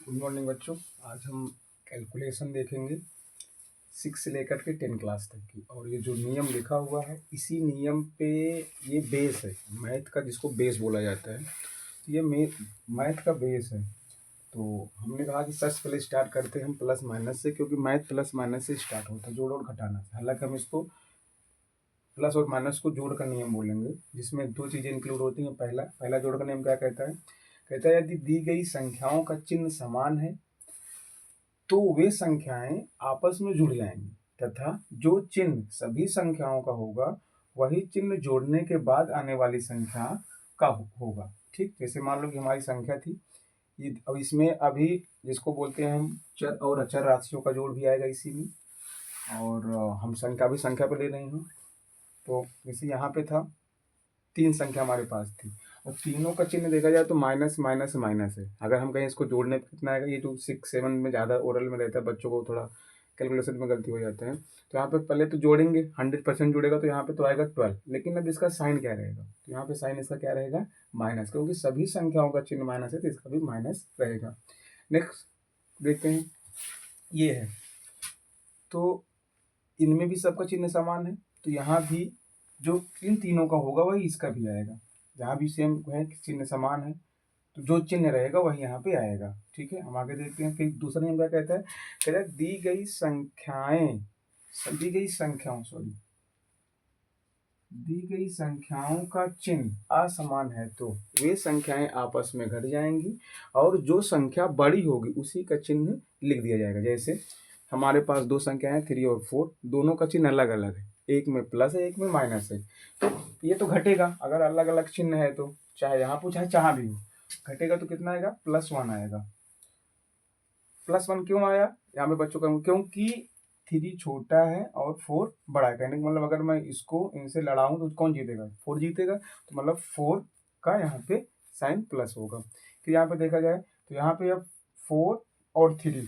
Good morning बच्चों। आज हम कैलकुलेशन देखेंगे 6 से लेकर के 10 क्लास तक की। और ये जो नियम लिखा हुआ है इसी नियम पे ये बेस है मैथ का, जिसको बेस बोला जाता है। तो ये मैथ का बेस है। तो हमने कहा कि सबसे पहले स्टार्ट करते हैं हम प्लस माइनस से, क्योंकि मैथ प्लस माइनस से स्टार्ट होता है, जोड़ और घटाना से। हालांकि हम इसको प्लस और माइनस को जोड़ का नियम बोलेंगे, जिसमें दो चीज़ें इंक्लूड होती हैं। पहला जोड़ का नियम क्या कहता है? कहता है यदि दी गई संख्याओं का चिन्ह समान है तो वे संख्याएं आपस में जुड़ जाएंगी, तथा जो चिन्ह सभी संख्याओं का होगा वही चिन्ह जोड़ने के बाद आने वाली संख्या का होगा। ठीक, जैसे मान लो कि हमारी संख्या थी ये, अब इसमें अभी जिसको बोलते हैं हम चर और अचर राशियों का जोड़ भी आएगा इसी में। और हम संख्या पे ले रहे हैं। तो जैसे यहाँ पे था 3 संख्या हमारे पास थी, और तीनों का चिन्ह देखा जाए तो माइनस माइनस माइनस है। अगर हम कहें इसको जोड़ने पे कितना आएगा, ये जो 6 7 में ज़्यादा ओरल में रहता है, बच्चों को थोड़ा कैलकुलेशन में गलती हो जाते हैं। तो यहाँ पे पहले तो जोड़ेंगे, 100% जुड़ेगा तो यहाँ पे तो आएगा 12। लेकिन अब इसका साइन क्या रहेगा? तो यहाँ पे साइन इसका क्या रहेगा? माइनस, क्योंकि सभी संख्याओं का चिन्ह माइनस है तो इसका भी माइनस रहेगा। नेक्स्ट देखते हैं, ये है तो इनमें भी सबका चिन्ह समान है, तो यहाँ भी जो इन तीनों का होगा वही इसका भी आएगा। जहाँ भी सेम है, चिन्ह समान है, तो जो चिन्ह रहेगा वही यहाँ पे आएगा। ठीक है, हम आगे देखते हैं। फिर दूसरा नियम क्या कहता है? कहता है दी गई संख्याओं का चिन्ह असमान है तो वे संख्याएं आपस में घट जाएंगी, और जो संख्या बड़ी होगी उसी का चिन्ह लिख दिया जाएगा। जैसे हमारे पास दो संख्या है 3 और 4, दोनों का चिन्ह अलग अलग है, एक में प्लस है एक में माइनस है। तो ये तो घटेगा, अगर अलग अलग चिन्ह है तो चाहे यहाँ पूछा है चाहे भी हो, घटेगा तो कितना आएगा? +1 आएगा। +1 क्यों आया यहाँ पे बच्चों का? क्योंकि 3 छोटा है और 4 बड़ा है। कहने का मतलब अगर मैं इसको इनसे लड़ाऊं तो कौन जीतेगा? 4 जीतेगा। तो मतलब 4 का यहाँ पे साइन प्लस होगा। फिर यहाँ पे देखा जाए तो यहाँ पे अब 4 और 3,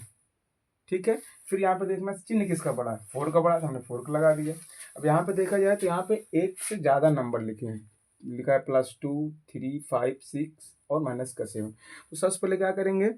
ठीक है। फिर यहाँ पे देखना चिन्ह किसका बड़ा है? 4 का बड़ा है, तो हमने 4 का लगा दिया। अब यहाँ पे देखा जाए तो यहाँ पे एक से ज़्यादा नंबर लिखे हैं, लिखा है +2 3 5 6 और -7। तो सबसे पहले क्या करेंगे,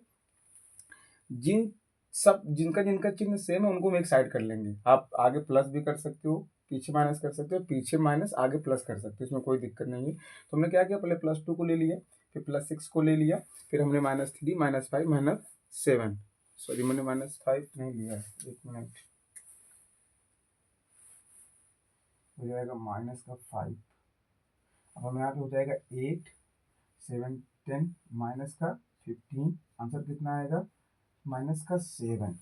जिनका जिनका चिन्ह सेम है उनको हम एक साइड कर लेंगे। आप आगे प्लस भी कर सकते हो, पीछे माइनस कर सकते हो, पीछे माइनस आगे प्लस कर सकते हो, इसमें कोई दिक्कत नहीं है। तो हमने क्या किया, पहले +2 को ले लिया, फिर +6 को ले लिया, फिर हमने -3 -5 -7, सॉरी मैंने -5 नहीं लिया है, एक मिनट, हो जाएगा -5। अब हमें यहाँ पे हो जाएगा 8 7 10 -15। आंसर कितना आएगा? -7।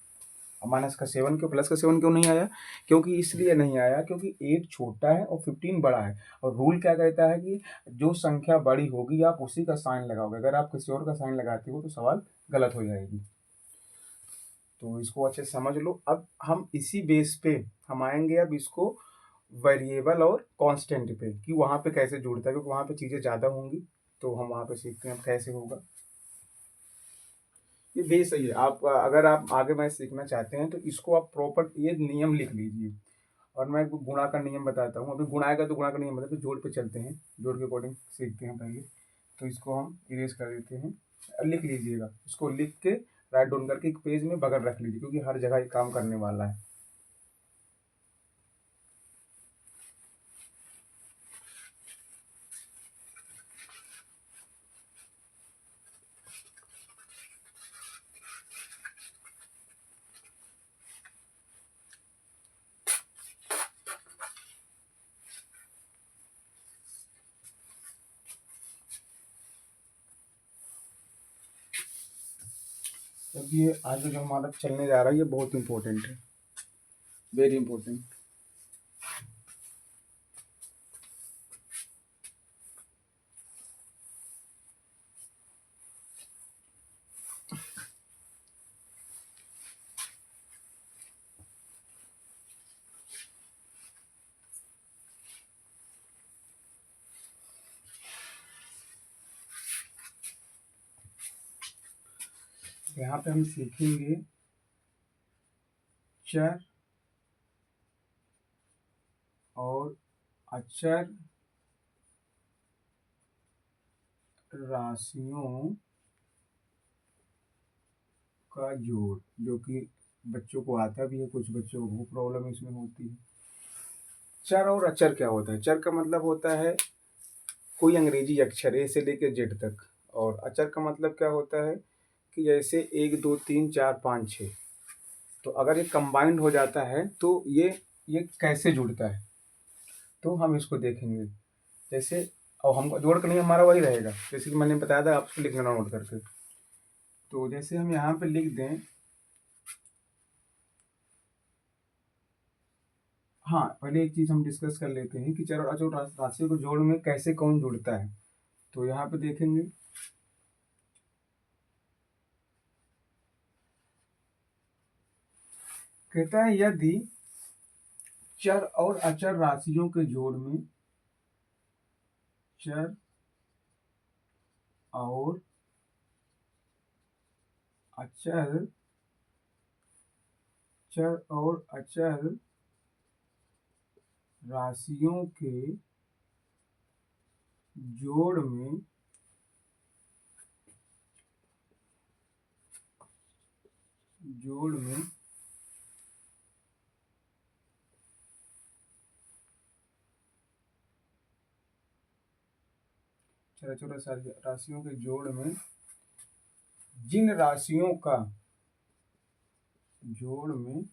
-7 क्यों, +7 क्यों नहीं आया? क्योंकि इसलिए नहीं आया क्योंकि 8 छोटा है और 15 बड़ा है। और रूल क्या कहता है कि जो संख्या बड़ी होगी आप उसी का साइन लगाओगे, अगर आप किसी और का साइन लगाते हो तो सवाल गलत हो जाएगी। तो इसको अच्छे से समझ लो। अब हम इसी बेस पे हम आएंगे अब इसको वेरिएबल और कांस्टेंट पे, कि वहाँ पे कैसे जुड़ता है, क्योंकि वहाँ पे चीज़ें ज़्यादा होंगी। तो हम वहाँ पे सीखते हैं कैसे होगा। ये बेस है। आप अगर आप आगे मैथ सीखना चाहते हैं तो इसको आप प्रॉपर ये नियम लिख लीजिए। और मैं गुणा का नियम बताता हूँ। अभी गुणा आएगा तो गुणा का नियम बताते हैं, जोड़ पे चलते हैं, जोड़ के अकॉर्डिंग सीखते हैं पहले। तो इसको हम इरेज कर देते हैं, लिख लीजिएगा। इसको लिख के राइट डाउन करके एक पेज में बगल रख लीजिए, क्योंकि हर जगह ये काम करने वाला है। क्योंकि ये आगे जो हमारा चलने जा रहा है ये बहुत इंपॉर्टेंट है, वेरी इंपॉर्टेंट। यहाँ पे हम सीखेंगे चर और अचर राशियों का जोड़, जो कि बच्चों को आता भी है, कुछ बच्चों को प्रॉब्लम इसमें होती है। चर और अचर क्या होता है? चर का मतलब होता है कोई अंग्रेजी अक्षर ए से लेकर जेड तक, और अचर का मतलब क्या होता है कि जैसे 1 2 3 4 5 6, तो अगर ये कंबाइंड हो जाता है तो ये कैसे जुड़ता है, तो हम इसको देखेंगे। जैसे और हमको जोड़ का नियम हमारा वही रहेगा, जैसे कि मैंने बताया था, आपको लिख लेना नोट करके। तो जैसे हम यहाँ पे लिख दें, हाँ पहले एक चीज़ हम डिस्कस कर लेते हैं कि चर और अचर राशियों को जोड़ में कैसे कौन जुड़ता है। तो यहाँ पे देखेंगे, कहता है यदि चर और अचर राशियों के जोड़ में चर और अचर राशियों के जोड़ में चर और राशियों के जोड़ में जिन राशियों का जोड़ में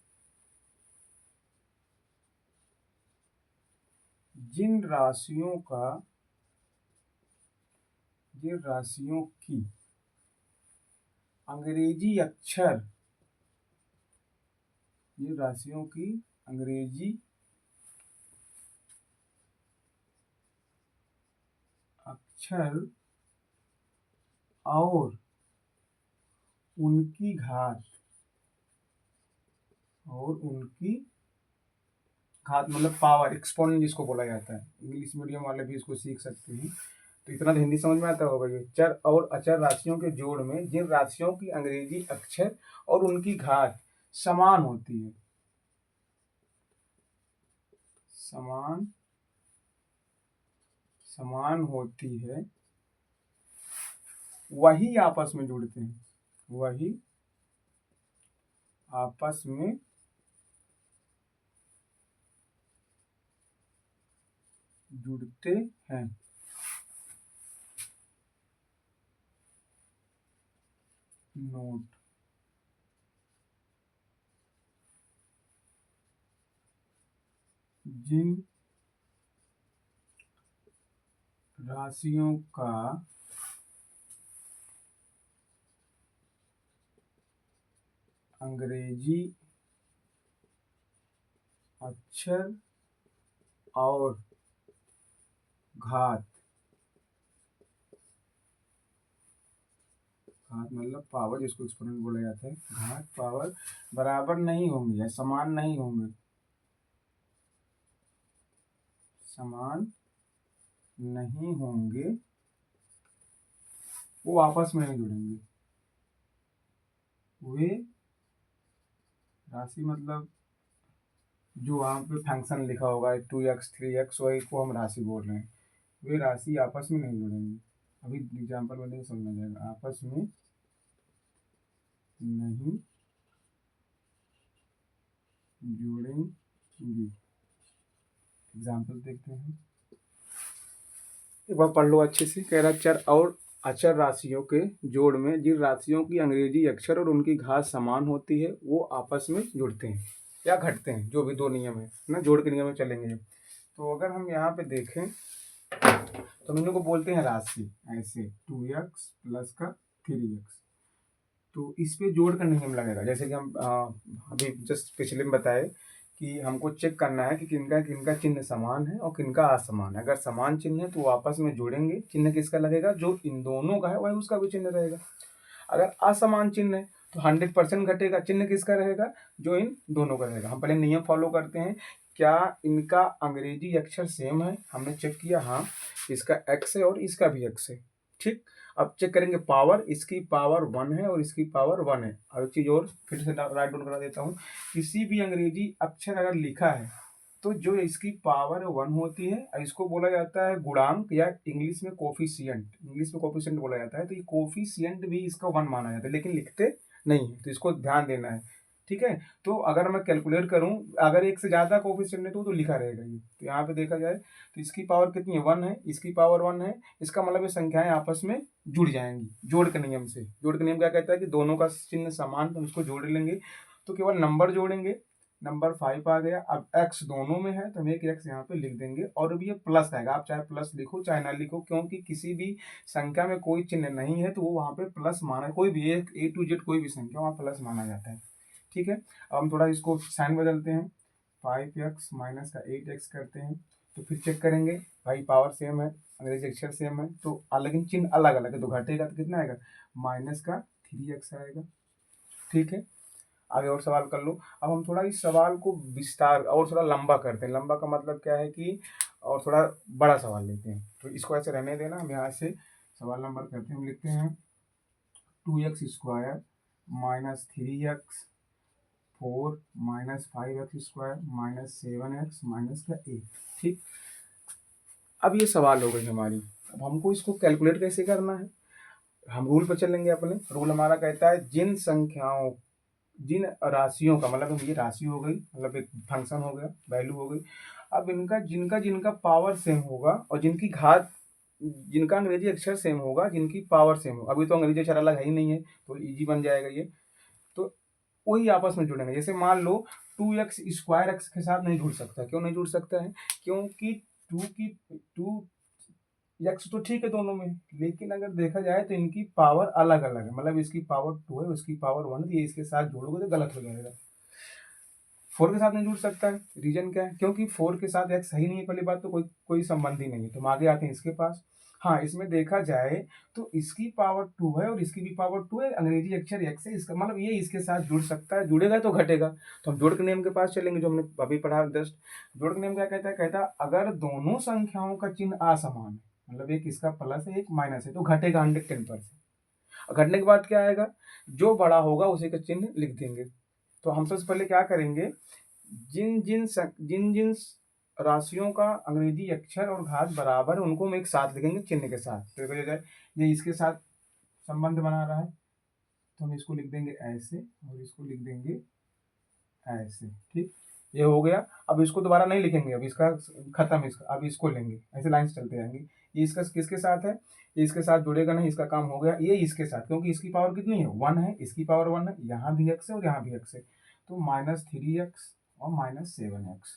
जिन राशियों की अंग्रेजी अक्षर, ये राशियों की अंग्रेजी अक्षर और उनकी घात मतलब पावर, एक्सपोनेंट जिसको बोला जाता है। इंग्लिश मीडियम वाले भी इसको सीख सकते हैं, तो इतना तो हिंदी समझ में आता होगा। ये चर और अचर राशियों के जोड़ में जिन राशियों की अंग्रेजी अक्षर और उनकी घात समान होती है, समान होती है, वही आपस में जुड़ते हैं, वही आपस में जुड़ते हैं। नोट, जिन राशियों का अंग्रेजी अक्षर और घात मतलब पावर, जिसको एक्सपोनेंट बोला जाता है, घात पावर बराबर नहीं होंगे या समान नहीं होंगे, वो आपस में नहीं जुड़ेंगे। वे राशि मतलब जो वहाँ पे फंक्शन लिखा होगा 2x 3x, वही को हम राशि बोल रहे हैं। वे राशि आपस में नहीं जुड़ेंगे। अभी एग्जाम्पल बनेगा, समझ में जाएगा। आपस में नहीं जुड़ेंगी। एग्जाम्पल देखते हैं, एक बार पढ़ लो अच्छे से। कह रहा चर और अचर राशियों के जोड़ में जिन राशियों की अंग्रेजी अक्षर और उनकी घात समान होती है, वो आपस में जुड़ते हैं या घटते हैं, जो भी दो नियम है ना, जोड़ के नियम में चलेंगे। तो अगर हम यहाँ पे देखें तो हम इनको बोलते हैं राशि, ऐसे 2x प्लस का 3x। तो इस पे जोड़ का नियम लगेगा, जैसे कि हम अभी जस्ट पिछले में बताए कि हमको चेक करना है कि किनका किनका चिन्ह समान है और किनका असमान है। अगर समान चिन्ह है तो वो आपस में जोड़ेंगे, चिन्ह किसका लगेगा, जो इन दोनों का है वही उसका भी चिन्ह रहेगा। अगर असमान चिन्ह है तो 100% घटेगा, चिन्ह किसका रहेगा, जो इन दोनों का रहेगा। हम पहले नियम फॉलो करते हैं, क्या इनका अंग्रेजी अक्षर सेम है, हमने चेक किया, हाँ इसका x है और इसका भी x है, ठीक। अब चेक करेंगे पावर, इसकी पावर 1 है और इसकी पावर 1 है। और एक चीज़ और फिर से राइट डाउन करा देता हूँ, किसी भी अंग्रेजी अक्षर अगर लिखा है तो जो इसकी पावर 1 होती है, इसको बोला जाता है गुणांक, या इंग्लिश में कोफिशिएंट बोला जाता है। तो ये कोफिशिएंट भी इसका 1 माना जाता है, लेकिन लिखते नहीं है, तो इसको ध्यान देना है। ठीक है, तो अगर मैं कैलकुलेट करूं, अगर एक से ज़्यादा कोफिशिएंट है तो लिखा रहेगा ये। तो यहाँ पे देखा जाए तो इसकी पावर कितनी है, 1 है, इसकी पावर 1 है। इसका मतलब ये संख्याएं आपस में जुड़ जाएंगी जोड़ के नियम से। जोड़ के नियम क्या कहता है कि दोनों का चिन्ह समान, तो उसको जोड़ लेंगे। तो केवल नंबर जोड़ेंगे, नंबर 5 आ गया। अब x दोनों में है तो हम एक x यहाँ पे लिख देंगे, और अब ये प्लस आएगा। आप चाहे प्लस लिखो चाहे ना लिखो, क्योंकि किसी भी संख्या में कोई चिन्ह नहीं है तो वो वहाँ पे प्लस माना, कोई भी एक A to Z कोई भी संख्या वहाँ प्लस माना जाता है। ठीक है, अब हम थोड़ा इसको साइन बदलते हैं, 5x माइनस का 8x करते हैं। तो फिर चेक करेंगे, भाई पावर सेम है, अंग्रेजी अक्षर सेम है, तो लेकिन चिन्ह अलग अलग है, तो घटेगा तो कितना आएगा, माइनस का 3x आएगा। ठीक है, आगे और सवाल कर लो। अब हम थोड़ा इस सवाल को विस्तार और थोड़ा लंबा करते हैं। लंबा का मतलब क्या है कि और थोड़ा बड़ा सवाल लेते हैं, तो इसको ऐसे रहने देना। हम यहाँ से सवाल नंबर करते हैं, हम लिखते हैं 2x² minus 3x 4 minus 5x² minus 7x minus का 8। ठीक, अब ये सवाल हो गई हमारी। अब हमको इसको कैलकुलेट कैसे करना है, हम रूल पर चलेंगे अपने। रूल हमारा कहता है जिन संख्याओं, जिन राशियों का, मतलब ये राशि हो गई, मतलब एक फंक्शन हो गया, वैल्यू हो गई। अब इनका जिनका जिनका पावर सेम होगा और जिनकी घात, जिनका अंग्रेजी अक्षर सेम होगा, जिनकी पावर सेम होगा, अभी तो अंग्रेजी अक्षर अलग है ही नहीं है तो इजी बन जाएगा ये, तो वही आपस में जुड़ेंगे। जैसे मान लो 2x² x के साथ नहीं जुड़ सकता। क्यों नहीं जुड़ सकता है, क्योंकि 2 एक्स तो ठीक है दोनों में, लेकिन अगर देखा जाए तो इनकी पावर अलग अलग है। मतलब इसकी पावर 2 है, उसकी पावर 1 है, ये इसके साथ जोड़ोगे तो गलत हो जाएगा। 4 के साथ नहीं जुड़ सकता है, रीजन क्या है, क्योंकि 4 के साथ एक्स सही नहीं है। पहली बात तो कोई कोई संबंध ही नहीं है। तो हम आगे आते हैं इसके पास। हाँ, इसमें देखा जाए तो इसकी पावर 2 है और इसकी भी पावर 2 है, अंग्रेजी अक्षर एक्स है, इसका मतलब ये इसके साथ जुड़ सकता है, जुड़ेगा तो घटेगा। तो हम जोड़ के नियम के पास चलेंगे, जो हमने अभी पढ़ा जस्ट। जोड़ के नियम क्या कहता है, कहता है अगर दोनों संख्याओं का चिन्ह असमान है, मतलब एक इसका प्लस है एक माइनस है, तो घटेगा 110%। घटने के बाद क्या आएगा, जो बड़ा होगा उसी का चिन्ह लिख देंगे। तो हम सबसे पहले क्या करेंगे, जिन जिन जिन राशियों का अंग्रेजी अक्षर और घात बराबर है उनको हम एक साथ लिखेंगे चिन्ह के साथ। तो देखा जाए ये इसके साथ संबंध बना रहा है, तो हम इसको लिख देंगे ऐसे और इसको लिख देंगे ऐसे। ठीक, ये हो गया। अब इसको दोबारा नहीं लिखेंगे, अब इसका खत्म, इसका अब इसको लेंगे, ऐसे लाइन चलते जाएंगे। ये इसका किसके साथ है, ये इसके साथ जुड़ेगा नहीं, इसका काम हो गया। ये इसके साथ, क्योंकि इसकी पावर कितनी है, 1 है, इसकी पावर 1 है, यहाँ भी x है और यहाँ भी x है, तो -3x और -7x।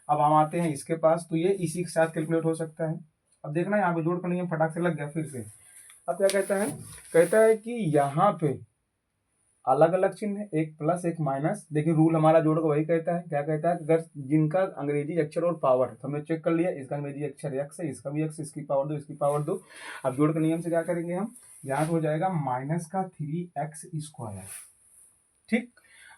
अब हम आते हैं इसके पास, तो ये इसी के साथ कैलकुलेट हो सकता है। अब देखना यहाँ पे जोड़ का नियम फटाक से लग गया फिर से। अब क्या कहता है, कहता है कि यहाँ पे अलग अलग चिन्ह है, एक प्लस एक माइनस। देखिए रूल हमारा जोड़ का वही कहता है, क्या कहता है, अगर जिनका अंग्रेजी अक्षर और पावर है, तो हमने चेक कर लिया, इसका अंग्रेजी अक्षर x है, इसका भी x, इसकी पावर 2, इसकी पावर 2। अब जोड़ के नियम से क्या करेंगे हम, यहाँ हो जाएगा -3x²। ठीक,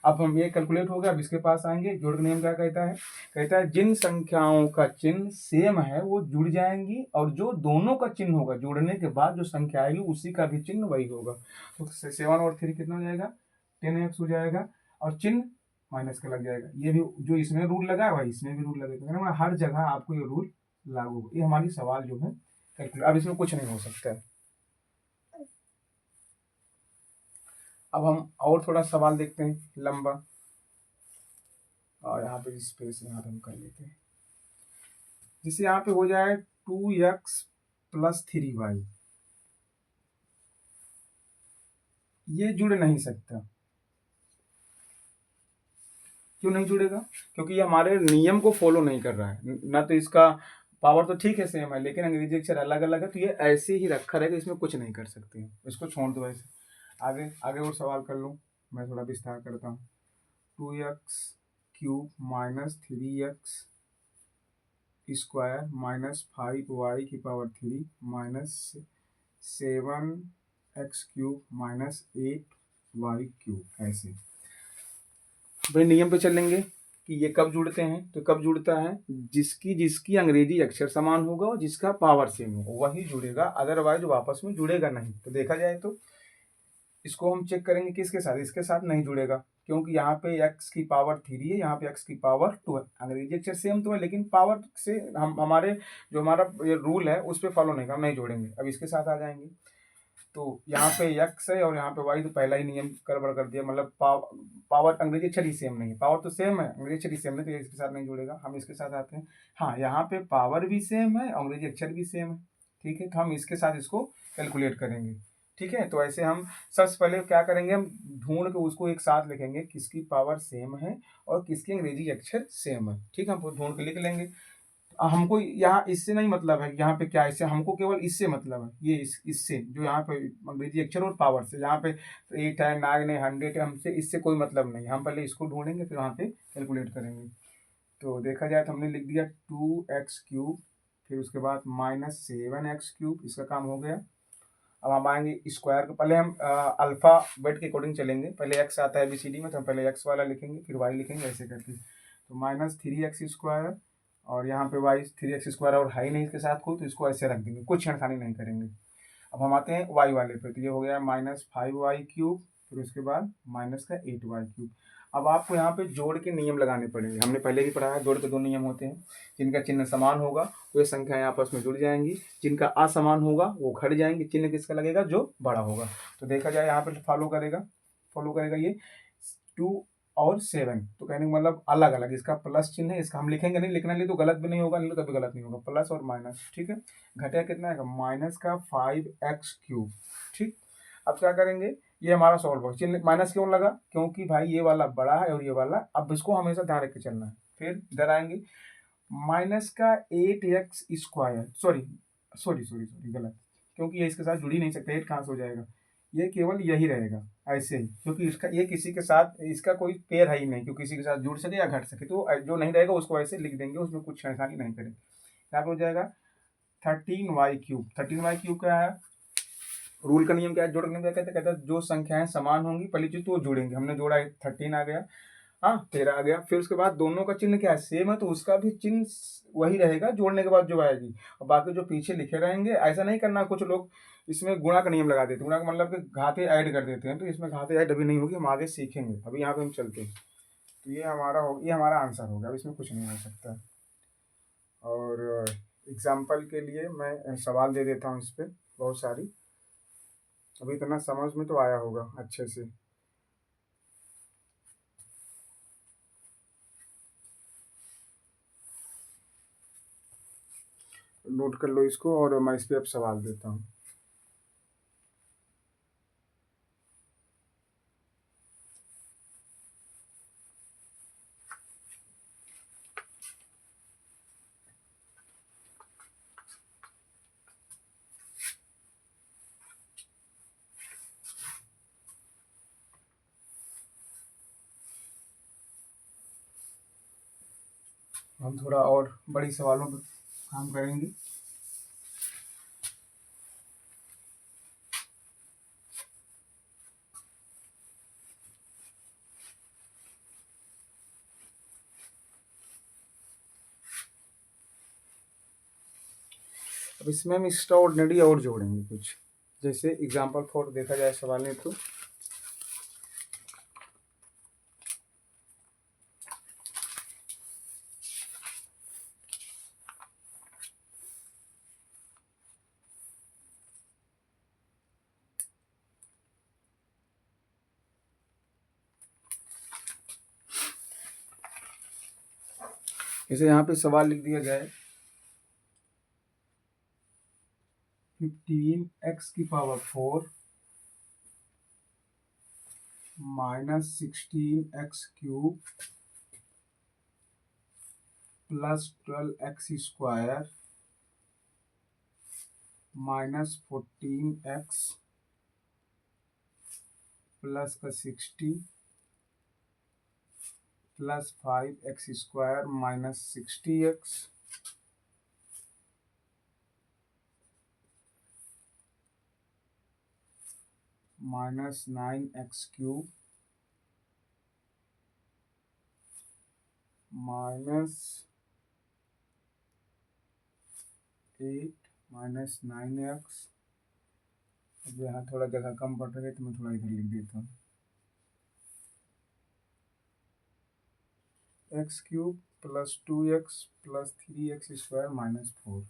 अब हम ये कैलकुलेट हो गया। अब इसके पास आएंगे, जोड़ का नियम क्या कहता है, कहता है जिन संख्याओं का चिन्ह सेम है वो जुड़ जाएंगी, और जो दोनों का चिन्ह होगा जुड़ने के बाद जो संख्या आएगी उसी का भी चिन्ह वही होगा। तो 7 और 3 कितना हो जाएगा, 10x हो जाएगा, और चिन्ह माइनस का लग जाएगा। ये भी जो इसमें रूल लगा है वही इसमें भी रूल लगेगा, हर जगह आपको ये रूल लागू होगा। ये हमारी सवाल जो है कैलकुलेट। अब इसमें कुछ नहीं हो सकता है। अब हम और थोड़ा सवाल देखते हैं लंबा, और यहाँ पे स्पेस यहाँ पे हम कर लेते हैं, जिससे यहाँ पे हो जाए 2x + 3y। ये जुड़ नहीं सकता। क्यों नहीं जुड़ेगा, क्योंकि ये हमारे नियम को फॉलो नहीं कर रहा है ना। तो इसका पावर तो ठीक है सेम है, लेकिन अंग्रेजी अक्षर अलग अलग है, तो ये ऐसे ही रखा रहेगा, इसमें कुछ नहीं कर सकते हैं। इसको छोड़ दो ऐसे। आगे आगे और सवाल कर लूँ, मैं थोड़ा विस्तार करता हूँ। 2x³ -3x² -5y³ -7x³ -8y³। ऐसे भाई नियम पे चलेंगे कि ये कब जुड़ते हैं, तो कब जुड़ता है, जिसकी जिसकी अंग्रेजी अक्षर समान होगा और जिसका पावर सेम होगा वही जुड़ेगा, अदरवाइज वो आपस में जुड़ेगा नहीं। तो देखा जाए तो इसको हम चेक करेंगे किसके साथ, इसके साथ नहीं जुड़ेगा, क्योंकि यहाँ पे x की पावर 3 है, यहाँ पे x की पावर 2 है। अंग्रेजी अक्षर सेम तो है, लेकिन पावर से हम हमारे जो हमारा ये रूल है उस पर फॉलो नहीं कर, नहीं जोड़ेंगे। अब इसके साथ आ जाएंगे, तो यहाँ पे x है और यहाँ पे y, तो पहला ही नियम गड़बड़ कर दिया, मतलब पावर अंग्रेजी अक्षर ही सेम नहीं है, पावर तो सेम है, अंग्रेजी अक्षर ही सेम नहीं, तो ये इसके साथ नहीं जुड़ेगा, हम इसके साथ आते हैं। हाँ, यहाँ पे पावर भी सेम है, अंग्रेजी अक्षर भी सेम है, ठीक है, तो हम इसके साथ इसको कैलकुलेट करेंगे। ठीक है, तो ऐसे हम सबसे पहले क्या करेंगे, हम ढूंढ के उसको एक साथ लिखेंगे, किसकी पावर सेम है और किसकी अंग्रेजी अक्षर सेम है। ठीक है, हम ढूंढ के लिख लेंगे। हमको यहाँ इससे नहीं मतलब है, यहाँ पे क्या इससे, हमको केवल इससे मतलब है, ये इससे जो यहाँ पे अंग्रेजी अक्षर और पावर से, यहाँ पे 8 है, 9 है, 100 है, हमसे इससे कोई मतलब नहीं, हम पहले इसको ढूंढेंगे फिर वहाँ पे कैलकुलेट करेंगे। तो देखा जाए तो हमने लिख दिया 2x3, फिर उसके बाद -7x3, इसका काम हो गया। अब हम आएंगे स्क्वायर को, पहले हम अल्फ़ाबेट के अकॉर्डिंग चलेंगे, पहले x आता है ABCD में, तो हम पहले x वाला लिखेंगे फिर y लिखेंगे, ऐसे करके। तो -3x², और यहाँ पे y 3x² और है ही नहीं इसके साथ कोई, तो इसको ऐसे रख देंगे, कुछ छेड़खानी नहीं करेंगे। अब हम आते हैं y वाले पे, तो ये हो गया -5y3, फिर उसके बाद -8y3। अब आपको यहाँ पे जोड़ के नियम लगाने पड़ेंगे, हमने पहले भी पढ़ा है, जोड़ के दो नियम होते हैं, जिनका चिन्ह समान होगा तो ये संख्याएं आपस में जुड़ जाएंगी, जिनका असमान होगा वो घट जाएंगी, चिन्ह किसका लगेगा, जो बड़ा होगा। तो देखा जाए यहाँ पे फॉलो करेगा ये 2 और 7, तो कहने का मतलब अलग अलग, इसका प्लस चिन्ह है, इसका हम लिखेंगे नहीं, लिखना नहीं तो गलत भी नहीं होगा, नहीं तो कभी गलत नहीं होगा, प्लस और माइनस। ठीक है, घटिया कितना है, माइनस का 5x3। ठीक, अब क्या करेंगे, ये हमारा सॉल्व होगा, चिन्ह माइनस क्यों लगा, क्योंकि भाई ये वाला बड़ा है और ये वाला, अब इसको हमेशा ध्यान रख के चलना है। फिर इधर आएंगे, माइनस का 8x², सॉरी गलत, क्योंकि ये इसके साथ जुड़ ही नहीं सकते, 8 कहाँ से हो जाएगा, ये केवल यही रहेगा ऐसे ही, क्योंकि इसका ये किसी के साथ, इसका कोई पेयर है ही नहीं, क्योंकि किसी के साथ जुड़ सके या घट सके, तो जो नहीं रहेगा उसको ऐसे लिख देंगे, उसमें कुछ छेड़खानी नहीं करेंगे। क्या हो जाएगा, 13y3। 13y3 क्या है, रूल का नियम क्या है, जोड़ने का कहते हैं जो संख्याएं समान होंगी पहली चीज तो वो जोड़ेंगे, हमने जोड़ा 13 आ गया, हाँ 13 आ गया, फिर उसके बाद दोनों का चिन्ह क्या है, सेम है, तो उसका भी चिन्ह वही रहेगा जोड़ने के बाद जो आएगी, और बाकी जो पीछे लिखे रहेंगे। ऐसा नहीं करना, कुछ लोग इसमें गुणा का नियम लगा देते हैं, गुणा का मतलब कि घाते ऐड कर देते हैं, तो इसमें घाते ऐड अभी नहीं होगी, हम आगे सीखेंगे, अभी यहाँ पे हम चलते हैं। तो ये हमारा आंसर होगा, अब इसमें कुछ नहीं हो सकता। और एग्जाम्पल के लिए मैं सवाल दे देता हूँ इस पर बहुत सारी, अभी इतना समझ में तो आया होगा अच्छे से। नोट कर लो इसको, और मैं इस पर अब सवाल देता हूँ। हम थोड़ा और बड़ी सवालों पर काम करेंगे। अब इसमें हम एक्स्ट्रा ऑर्डिनरी और जोड़ेंगे कुछ, जैसे एग्जाम्पल फॉर देखा जाए सवाल में, तो जैसे यहाँ पे सवाल लिख दिया जाए 15x⁴ -16x³ + 12x² -14x + 60 + 5x² -60x -9x³ -8 -9x। अब यहाँ थोड़ा जगह कम पड़ रही है तो मैं थोड़ा इधर लिख देता हूँ, x³ + 2x + 3x² -4।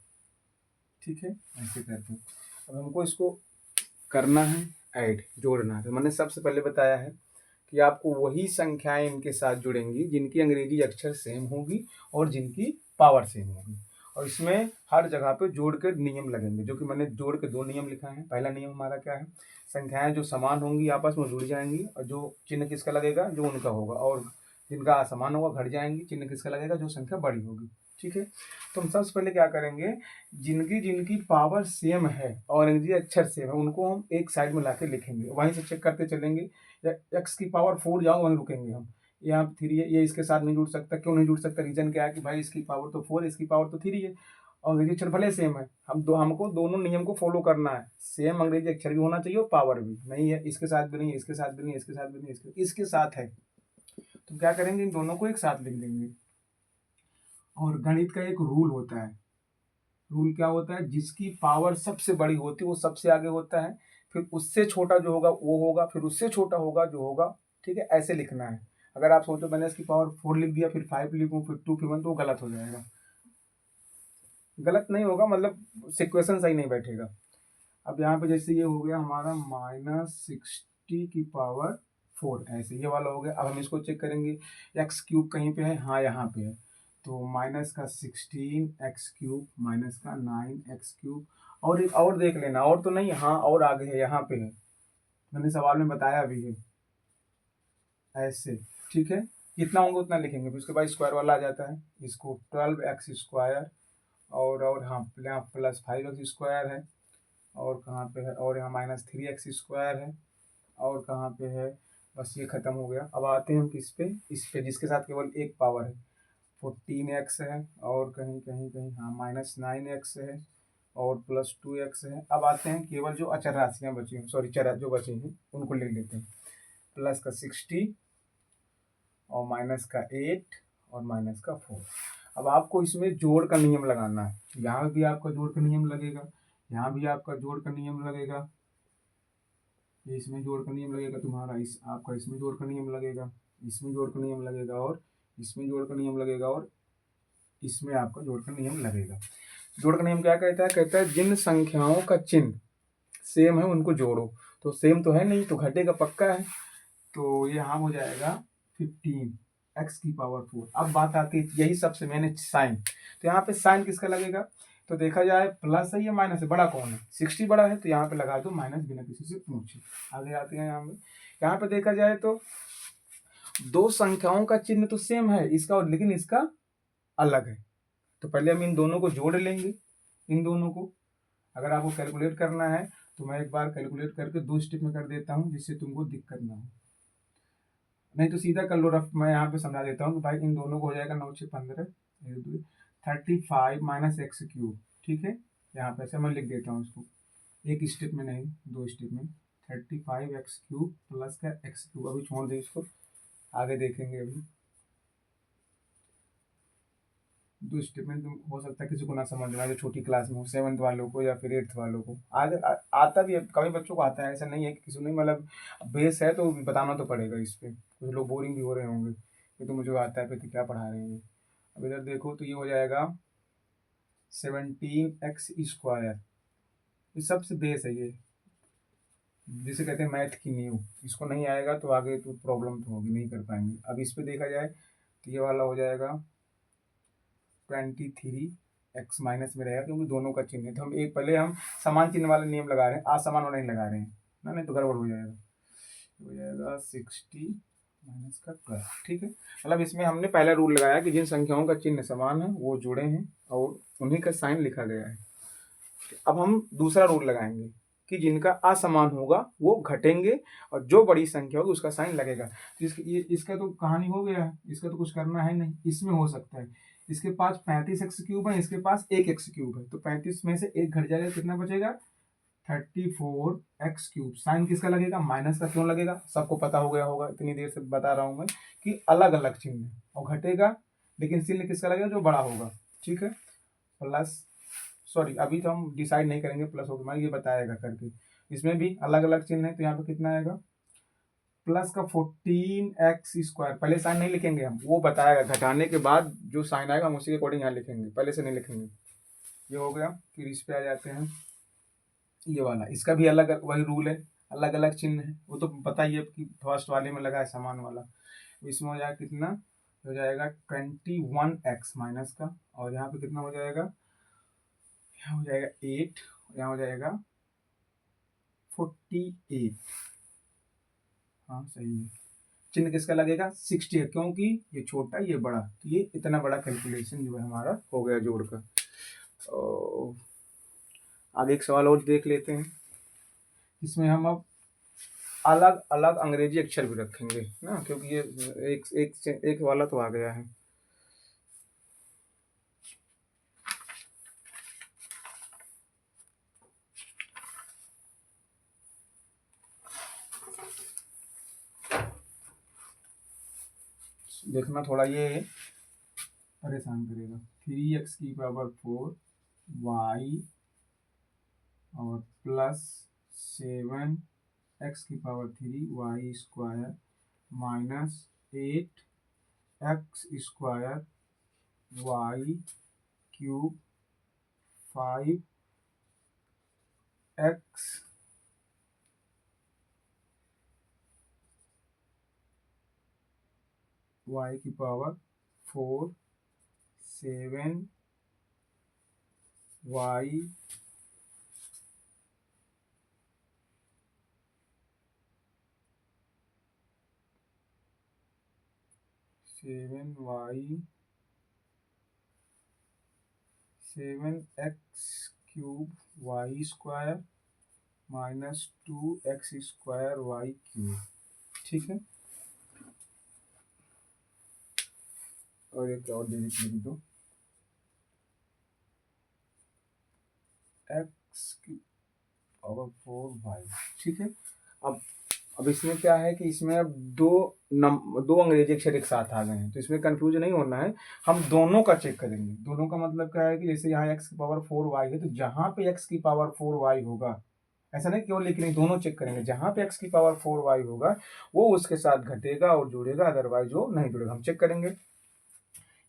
ठीक है, ऐसे करते हैं। अब हमको इसको करना है ऐड, जोड़ना है। तो मैंने सबसे पहले बताया है कि आपको वही संख्याएं इनके साथ जुड़ेंगी जिनकी अंग्रेजी अक्षर सेम होगी और जिनकी पावर सेम होगी, और इसमें हर जगह पे जोड़ के नियम लगेंगे, जो कि मैंने जोड़ के 2 नियम लिखा है। पहला नियम हमारा क्या है, संख्याएं जो समान होंगी आपस में जुड़ जाएंगी, और जो चिन्ह किसका लगेगा, जो उनका होगा, और जिनका असमान होगा घट जाएंगी, चिन्ह किसका लगेगा, जो संख्या बड़ी होगी। ठीक है, तो हम सबसे पहले क्या करेंगे, जिनकी जिनकी पावर सेम है और अंग्रेजी अक्षर सेम है उनको हम एक साइड में लाके लिखेंगे, वहीं से चेक करते चलेंगे। एक्स की पावर 4 जाओ वहीं रुकेंगे हम, यहाँ 3 है, ये इसके साथ नहीं जुड़ सकता। क्यों नहीं जुड़ सकता, रीजन क्या है कि भाई इसकी पावर तो 4 इसकी पावर तो 3 है, और अंग्रेजी अक्षर भले सेम है, हमको दोनों नियम को फॉलो करना है। सेम अंग्रेजी अक्षर भी होना चाहिए और पावर भी। नहीं है, इसके साथ भी नहीं है, इसके साथ भी नहीं है, इसके साथ भी नहीं है, इसके साथ है, तो क्या करेंगे, इन दोनों को एक साथ लिख देंगे। और गणित का एक रूल होता है, रूल क्या होता है, जिसकी पावर सबसे बड़ी होती है वो सबसे आगे होता है, फिर उससे छोटा जो होगा वो होगा, फिर उससे छोटा होगा जो होगा। ठीक है, ऐसे लिखना है। अगर आप सोचो मैंने इसकी पावर 4 लिख दिया, फिर 5 लिखूं, फिर 2, फिर 1, तो वो गलत हो जाएगा। गलत नहीं होगा, मतलब सिक्वेशन सही नहीं बैठेगा। अब यहाँ पे जैसे ये हो गया हमारा -60 की पावर 4, ऐसे ये वाला हो गया। अब हम इसको चेक करेंगे, एक्स क्यूब कहीं पे है, हाँ यहाँ पे है, तो -16 एक्स क्यूब -9 एक्स क्यूब। और एक और देख लेना, और तो नहीं, हाँ और आगे है, यहाँ पे है, मैंने सवाल में बताया भी है, ऐसे। ठीक है, जितना होंगे उतना लिखेंगे, फिर उसके बाद स्क्वायर वाला आ जाता है, इसको 12x स्क्वायर, और हाँ +5x है, और कहाँ पे है, और यहाँ -3x स्क्वायर है, और कहाँ पे है, बस ये खत्म हो गया। अब आते हैं हम किस पे, इस पे जिसके साथ केवल एक पावर है, 14x है, और कहीं कहीं कहीं हाँ -9x है, और +2x है। अब आते हैं केवल जो अचर राशियाँ बची हैं, सॉरी चर जो बची हैं उनको लिख लेते हैं, प्लस का 60 और -8 और -4। अब आपको इसमें जोड़ का नियम लगाना है, यहाँ भी आपका जोड़ का नियम लगेगा, यहाँ भी आपका जोड़ का नियम लगेगा, ये इसमें जोड़ का नियम लगेगा तुम्हारा, इस आपका इसमें जोड़ का नियम लगेगा, इसमें जोड़ का नियम लगेगा, और इसमें जोड़ का नियम लगेगा, और इसमें आपका जोड़ का नियम लगेगा। जोड़ का नियम क्या कहता है, कहता है जिन संख्याओं का चिन्ह सेम है उनको जोड़ो। तो सेम तो है नहीं, तो घटेगा पक्का है, तो ये यहाँ हो जाएगा 15 एक्स की पावर 4। अब बात आती है, यही सबसे मैंने साइन, तो यहाँ पे साइन किसका लगेगा, तो देखा जाए प्लस है या माइनस है, बड़ा कौन है, 60 बड़ा है, तो यहाँ पे लगा दो माइनस, बिना किसी से पूछे। आगे आते हैं यहाँ पे देखा जाए तो दो संख्याओं का चिन्ह तो सेम है इसका, और लेकिन इसका अलग है, तो पहले हम इन दोनों को जोड़ लेंगे। इन दोनों को अगर आपको कैलकुलेट करना है तो मैं एक बार कैलकुलेट करके 2 स्टेप में कर देता हूँ, जिससे तुमको दिक्कत ना हो, नहीं तो सीधा कर लो रफ। मैं यहाँ पे समझा देता हूँ कि भाई इन दोनों को हो जाएगा 9 6 15 35 माइनस एक्स क्यूब। ठीक है, यहाँ पे ऐसे मैं लिख देता हूँ इसको, एक स्टेप में नहीं 2 स्टेप में, 35x क्यूब प्लस का एक्स क्यूब। अभी छोड़ दे इसको, आगे देखेंगे। अभी 2 स्टेप में तुम हो सकता है किसी को ना समझ में आए, जो छोटी क्लास में हो, 7th वालों को या फिर 8th वालों को आगे आता भी है, कभी बच्चों को आता है, ऐसा नहीं है कि किसी नहीं, मतलब बेस है तो बताना तो पड़ेगा इस पर। कुछ लोग बोरिंग भी हो रहे होंगे कि तो मुझे आता है, फिर तो क्या पढ़ा रहे हैं। अब इधर देखो तो ये हो जाएगा 17x स्क्वायर, ये सबसे बेस है ये, जिसे कहते हैं मैथ की नींव। इसको नहीं आएगा तो आगे तो प्रॉब्लम तो होगी, नहीं कर पाएंगे। अब इस पे देखा जाए तो ये वाला हो जाएगा 23x माइनस में रहेगा, क्योंकि दोनों का चिन्ह है, तो हम एक पहले हम समान चिन्ह वाला नियम लगा रहे हैं, असमान वाला नहीं लगा रहे हैं ना, नहीं तो गड़बड़ हो जाएगा। हो जाएगा 60 माइनस का 12। ठीक है, मतलब इसमें हमने पहला रूल लगाया कि जिन संख्याओं का चिन्ह समान है वो जुड़े हैं और उन्हीं का साइन लिखा गया है। अब हम दूसरा रूल लगाएंगे कि जिनका असमान होगा वो घटेंगे, और जो बड़ी संख्या होगी उसका साइन लगेगा। तो इसका तो कहानी हो गया है, इसका तो कुछ करना है नहीं। इसमें हो सकता है, इसके पास 35x क्यूब है, इसके पास 1x क्यूब है, तो 35 में से 1 घट जाएगा, कितना बचेगा 34x क्यूब। साइन किसका लगेगा, माइनस का। क्यों लगेगा, सबको पता हो गया होगा, इतनी देर से बता रहा हूं मैं कि अलग अलग चिन्ह है और घटेगा, लेकिन चिन्ह किसका लगेगा, जो बड़ा होगा। ठीक है, प्लस, सॉरी अभी तो हम डिसाइड नहीं करेंगे, प्लस होगा, मैं ये बताएगा करके। इसमें भी अलग अलग चिन्ह है, तो यहाँ पे कितना आएगा, प्लस का 14x स्क्वायर। पहले साइन नहीं लिखेंगे हम, वो बताएगा, घटाने के बाद जो साइन आएगा हम उसी के अकॉर्डिंग यहाँ लिखेंगे, पहले से नहीं लिखेंगे। ये हो गया। फिर इस पे आ जाते हैं, ये वाला, इसका भी अलग वही रूल है, अलग अलग चिन्ह है, वो तो पता ही है कि फर्स्ट वाले में लगा है समान वाला। इसमें हो जाएगा कितना, हो जाएगा 21x माइनस का, और यहाँ पे कितना हो जाएगा, यहाँ हो जाएगा 8, यहाँ हो जाएगा 48। हाँ सही है। चिन्ह किसका लगेगा, 60 है, क्योंकि ये छोटा ये बड़ा, तो ये इतना बड़ा कैलकुलेशन जो है हमारा हो गया जोड़कर। तो आगे एक सवाल और देख लेते हैं। इसमें हम अब अलग अलग अंग्रेजी अक्षर भी रखेंगे ना, क्योंकि ये एक वाला तो आ गया है। देखना थोड़ा ये परेशान करेगा। 3x की पावर 4 y और प्लस 7x की power 3 y square minus 8x square y cube 5x y की power 4 7 y 7x cube y square minus 2x square y cube. ठीक है, और एक और डिजिट लिख दो, x की पावर 4 y। ठीक है, अब इसमें क्या है कि इसमें अब दो अंग्रेजी अक्षर एक साथ आ गए हैं, तो इसमें कंफ्यूज नहीं होना है। हम दोनों का चेक करेंगे। दोनों का मतलब क्या है कि जैसे यहाँ x की पावर 4y है, तो जहाँ पे x की पावर 4y होगा, ऐसा नहीं केवल लिख लेंगे, दोनों चेक करेंगे। जहाँ पे x की पावर 4y होगा वो उसके साथ घटेगा और जुड़ेगा, अदरवाइज वो नहीं जुड़ेगा। हम चेक करेंगे,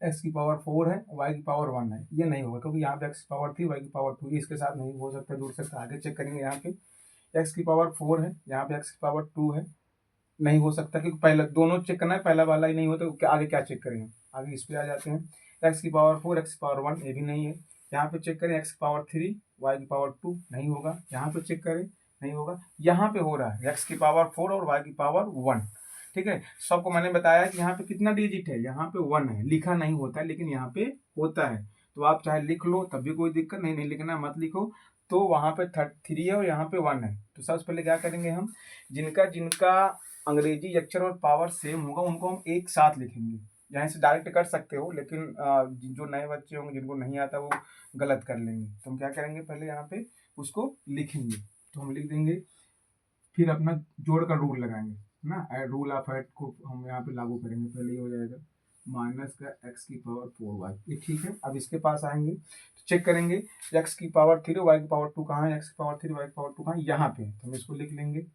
x की पावर 4 है, y की पावर 1 है, ये नहीं होगा क्योंकि यहाँ पे x की पावर 3 y की पावर 2, इसके साथ नहीं हो सकता, जुड़ सकता। आगे चेक करेंगे, यहाँ पे x की पावर 4 है, यहाँ पे x की पावर 2 है, नहीं हो सकता क्योंकि पहला दोनों चेक करना है, पहला वाला ही नहीं हो तो आगे क्या चेक करेंगे। आगे इस पे आ जाते हैं, x की पावर 4 x की पावर 1, ये भी नहीं है। यहाँ पे चेक करें, x की पावर 3 y की पावर 2, नहीं होगा। यहाँ पे चेक करें, नहीं होगा। यहाँ पे हो रहा है x की पावर 4 और y की पावर 1। ठीक है, सबको मैंने बताया कि यहाँ पे कितना डिजिट है, यहाँ पे 1 है, लिखा नहीं होता है लेकिन यहाँ पे होता है। तो आप चाहे लिख लो तब भी कोई दिक्कत नहीं, नहीं लिखना मत लिखो। तो वहाँ पे 3 है और यहाँ पे 1 है। तो सबसे पहले क्या करेंगे हम, जिनका जिनका अंग्रेजी अक्षर और पावर सेम होगा उनको हम एक साथ लिखेंगे। यहाँ से डायरेक्ट कर सकते हो, लेकिन जो नए बच्चे होंगे जिनको नहीं आता वो गलत कर लेंगे। तो हम क्या करेंगे, पहले यहाँ पे उसको लिखेंगे। तो हम लिख देंगे, फिर अपना जोड़ का रूल लगाएंगे ना, रूल ऑफ ऐड को हम यहाँ पे लागू करेंगे। पहले ये हो जाएगा माइनस का x की पावर 4y, ये ठीक है। अब इसके पास आएंगे तो चेक करेंगे, x की पावर 3 y की पावर 2 कहाँ है, x की पावर 3 y की पावर 2 कहाँ है, यहाँ पे। तो हम इसको लिख लेंगे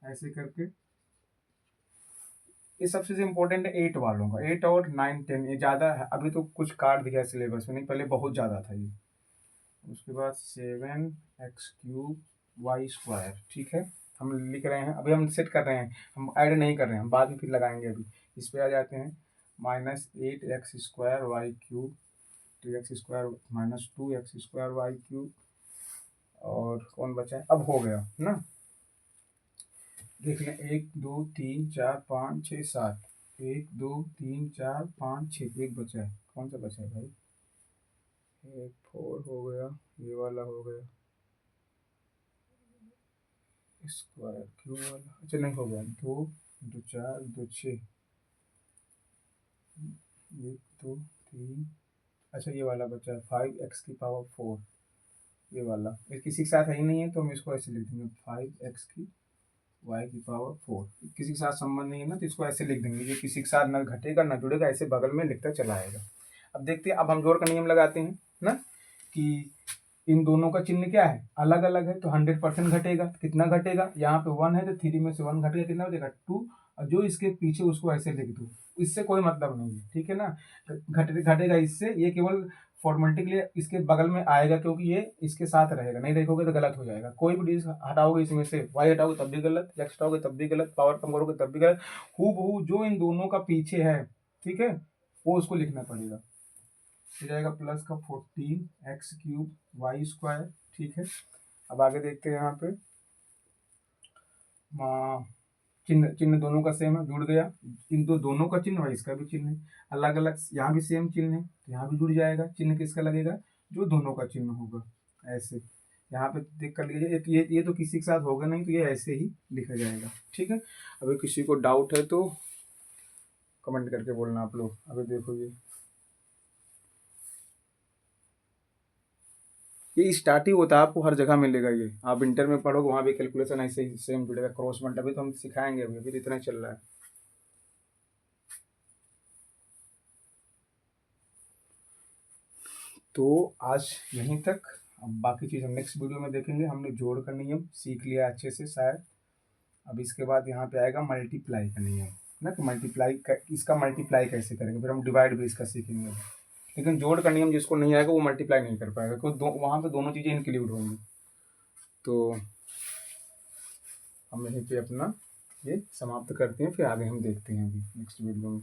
ऐसे करके। ये सबसे इम्पोर्टेंट है 8 वालों का, 8 और 9 10, ये ज़्यादा है, अभी तो कुछ काट दिया सिलेबस में, नहीं पहले बहुत ज़्यादा था ये। उसके बाद 7x क्यूब वाई स्क्वायर। ठीक है, हम लिख रहे हैं, अभी हम सेट कर रहे हैं, हम ऐड नहीं कर रहे हैं, हम बाद में फिर लगाएंगे। अभी इस पे आ जाते हैं, minus 8x square y cube, 2x square minus 2x square y cube, और कौन बचा है, अब हो गया ना। देख लें, 1 2 3 4 5 6 7, 1 2 3 4 5 6, एक बचा है, कौन सा बचा है भाई, 1 4 हो गया, ये वाला हो गया स्क्वायर क्यूब वाला, अच्छा नहीं हो गया, 2 2 4 2 6, 1 2 3, अच्छा ये वाला बचा है 5x की पावर 4, ये वाला ये किसी के साथ है ही नहीं है, तो हम इसको ऐसे लिख देंगे 5x की y की पावर 4, किसी के साथ संबंध नहीं है ना, तो इसको ऐसे लिख देंगे, ये किसी के साथ ना घटेगा ना जुड़ेगा, ऐसे बगल में लिखता चला आएगा। अब देखते हैं, अब हम जोड़ का नियम लगाते हैं ना, कि इन दोनों का चिन्ह क्या है, अलग अलग है, तो 100% घटेगा। कितना घटेगा, यहाँ पे 1 है तो 3 में से 1 घटेगा, कितना बचेगा 2, और जो इसके पीछे उसको ऐसे लिख दो, इससे कोई मतलब नहीं है। ठीक है ना, घटेगा इससे, ये केवल फॉर्मेलिटी के लिए इसके बगल में आएगा, क्योंकि ये इसके साथ रहेगा, नहीं देखोगे तो गलत हो जाएगा। कोई भी डिजिट हटाओगे इसमें से, वाई हटाओगे तब भी गलत, एक्स हटाओगे तब भी गलत, पावर कम करोगे तब भी गलत, हूबहू जो इन दोनों का पीछे है, ठीक है, वो उसको लिखना पड़ेगा। हो जाएगा प्लस का 14 एक्स क्यूब वाई स्क्वायर, ठीक है। अब आगे देखते हैं यहाँ पे चिन्ह, चिन्ह दोनों का सेम है, जुड़ गया, इन दोनों का चिन्ह और इसका भी चिन्ह है अलग अलग, यहाँ भी सेम चिन्ह है तो यहाँ भी जुड़ जाएगा। चिन्ह किसका लगेगा, जो दोनों का चिन्ह होगा, ऐसे यहाँ पे देख कर लीजिए। ये तो किसी के साथ होगा नहीं, तो ये ऐसे ही लिखा जाएगा, ठीक है। अभी किसी को डाउट है तो कमेंट करके बोलना आप लोग। अभी देखो ये स्टार्ट ही होता है, आपको हर जगह मिलेगा ये, आप इंटर में पढ़ोगे वहाँ भी कैलकुलेशन ऐसे ही सेम जुड़ेगा, क्रॉस मल्ट अभी तो हम सिखाएंगे, अभी तो इतना चल रहा है। तो आज यहीं तक, अब बाकी चीज़ हम नेक्स्ट वीडियो में देखेंगे। हमने जोड़ का नियम सीख लिया अच्छे से शायद। अब इसके बाद यहाँ पे आएगा मल्टीप्लाई का नियम ना, कि मल्टीप्लाई इसका मल्टीप्लाई कैसे करेंगे, फिर हम डिवाइड भी इसका सीखेंगे। लेकिन जोड़ का नियम जिसको नहीं आएगा वो मल्टीप्लाई नहीं कर पाएगा, क्योंकि वहाँ पे दोनों चीज़ें इंक्लूड होंगी। तो हम यहीं पे अपना ये समाप्त करते हैं, फिर आगे हम देखते हैं अभी नेक्स्ट वीडियो में।